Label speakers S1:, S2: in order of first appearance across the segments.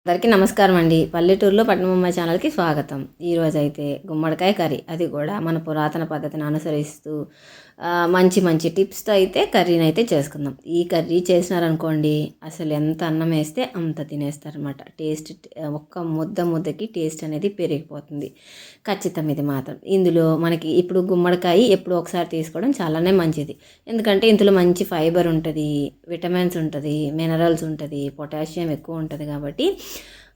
S1: అందరికీ నమస్కారం అండి. పల్లెటూరులో పట్నమమ్మాయి ఛానల్కి స్వాగతం. ఈరోజైతే గుమ్మడికాయ కర్రీ, అది కూడా మన పురాతన పద్ధతిని అనుసరిస్తూ మంచి మంచి టిప్స్తో అయితే కర్రీని అయితే చేసుకుందాం. ఈ కర్రీ చేసినారనుకోండి, అసలు ఎంత అన్నం వేస్తే అంత తినేస్తారనమాట. ఒక్క ముద్దకి టేస్ట్ అనేది పెరిగిపోతుంది. ఖచ్చితం ఇది మాత్రం. ఇందులో మనకి ఇప్పుడు గుమ్మడికాయ ఎప్పుడు ఒకసారి తీసుకోవడం చాలానే మంచిది. ఎందుకంటే ఇందులో మంచి ఫైబర్ ఉంటుంది, విటమిన్స్ ఉంటుంది, మినరల్స్ ఉంటుంది, పొటాషియం ఎక్కువ ఉంటుంది. కాబట్టి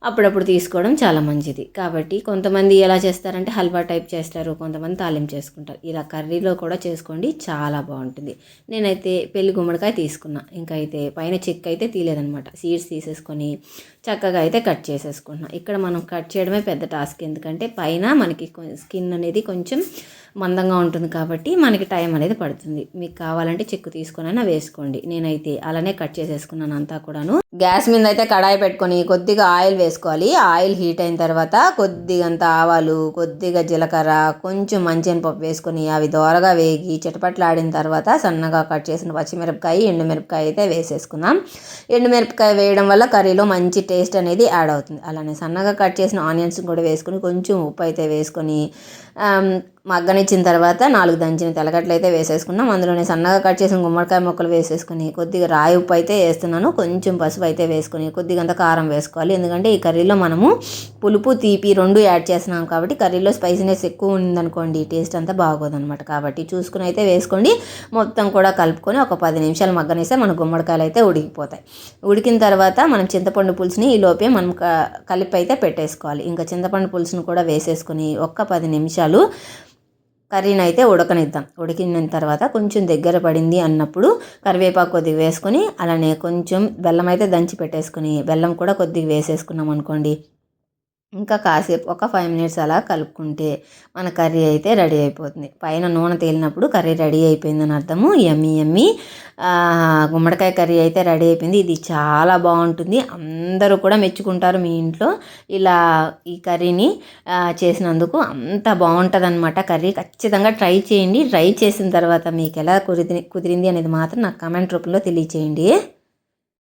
S1: అప్పుడప్పుడు తీసుకోవడం చాలా మంచిది. కాబట్టి కొంతమంది ఎలా చేస్తారంటే హల్వా టైప్ చేస్తారు, కొంతమంది తాలింపు చేసుకుంటారు. ఇలా కర్రీలో కూడా చేసుకోండి, చాలా బాగుంటుంది. నేనైతే పెళ్లి గుమ్మడికాయ తీసుకున్నా, ఇంకా అయితే పైన చెక్క అయితే తీయలేదనమాట. సీడ్స్ తీసేసుకొని చక్కగా అయితే కట్ చేసేసుకుంటున్నా. ఇక్కడ మనం కట్ చేయడమే పెద్ద టాస్క్, ఎందుకంటే పైన మనకి స్కిన్ అనేది కొంచెం మందంగా ఉంటుంది కాబట్టి మనకి టైం అనేది పడుతుంది. మీకు కావాలంటే చెక్కు తీసుకొని వేసుకోండి. నేనైతే అలానే కట్ చేసేసుకున్నాను అంతా కూడాను. గ్యాస్ మీద అయితే కడాయి పెట్టుకొని కొద్దిగా ఆయిల్ వేసుకోవాలి. ఆయిల్ హీట్ అయిన తర్వాత కొద్దిగంత ఆవాలు, కొద్దిగా జీలకర్ర, కొంచెం మంచినపప్పు వేసుకొని అవి దోరగా వేగి చిటపట్లాడిన తర్వాత సన్నగా కట్ చేసిన పచ్చిమిరపకాయ, ఎండుమిరపకాయ అయితే వేసేసుకుందాం. ఎండుమిరపకాయ వేయడం వల్ల కర్రీలో మంచి టేస్ట్ అనేది యాడ్ అవుతుంది. అలానే సన్నగా కట్ చేసిన ఆనియన్స్ కూడా వేసుకొని కొంచెం ఉప్పు అయితే వేసుకొని మగ్గనిచ్చిన తర్వాత 4 దంచిన తెల్లగడ్డలు అయితే వేసేసుకున్నాం. అందులోనే సన్నగా కట్ చేసిన గుమ్మడికాయ ముక్కలు వేసేసుకుని కొద్దిగా రాయి ఉప్పు అయితే వేస్తున్నాను. కొంచెం పసుపు అయితే వేసుకొని కొద్దిగంత కారం వేసుకోవాలి. ఎందుకంటే ఈ కర్రీలో మనము పులుపు, తీపి 2 యాడ్ చేస్తున్నాం కాబట్టి కర్రీలో స్పైసీనెస్ ఎక్కువ ఉందనుకోండి టేస్ట్ అంతా బాగోదన్నమాట. కాబట్టి చూసుకుని అయితే వేసుకోండి. మొత్తం కూడా కలుపుకొని ఒక 10 నిమిషాలు మగ్గనిస్తే మన గుమ్మడికాయలు అయితే ఉడికిపోతాయి. ఉడికిన తర్వాత మనం చింతపండు పులుసుని ఈ లోపే మనం కలిపి అయితే పెట్టేసుకోవాలి. ఇంకా చింతపండు పులుసుని కూడా వేసేసుకొని ఒక్క 10 నిమిషాలు కర్రీని అయితే ఉడకనిద్దాం. ఉడికిన తర్వాత కొంచెం దగ్గర పడింది అన్నప్పుడు కరివేపాకు కొద్దిగా వేసుకొని అలానే కొంచెం బెల్లం అయితే దంచి పెట్టేసుకొని బెల్లం కూడా కొద్దిగా వేసేసుకున్నాం అనుకోండి, ఇంకా కాసేపు ఒక 5 మినిట్స్ అలా కలుపుకుంటే మన కర్రీ అయితే రెడీ అయిపోతుంది. పైన నూనె తేలినప్పుడు కర్రీ రెడీ అయిపోయిందని అర్థము. యమ్మీ గుమ్మడికాయ కర్రీ అయితే రెడీ అయిపోయింది. ఇది చాలా బాగుంటుంది, అందరూ కూడా మెచ్చుకుంటారు మీ ఇంట్లో ఇలా ఈ కర్రీని చేసినందుకు. అంత బాగుంటుంది అనమాట కర్రీ. ఖచ్చితంగా ట్రై చేయండి. ట్రై చేసిన తర్వాత మీకు ఎలా కుదిరింది అనేది మాత్రం నాకు కామెంట్ రూపంలో తెలియచేయండి.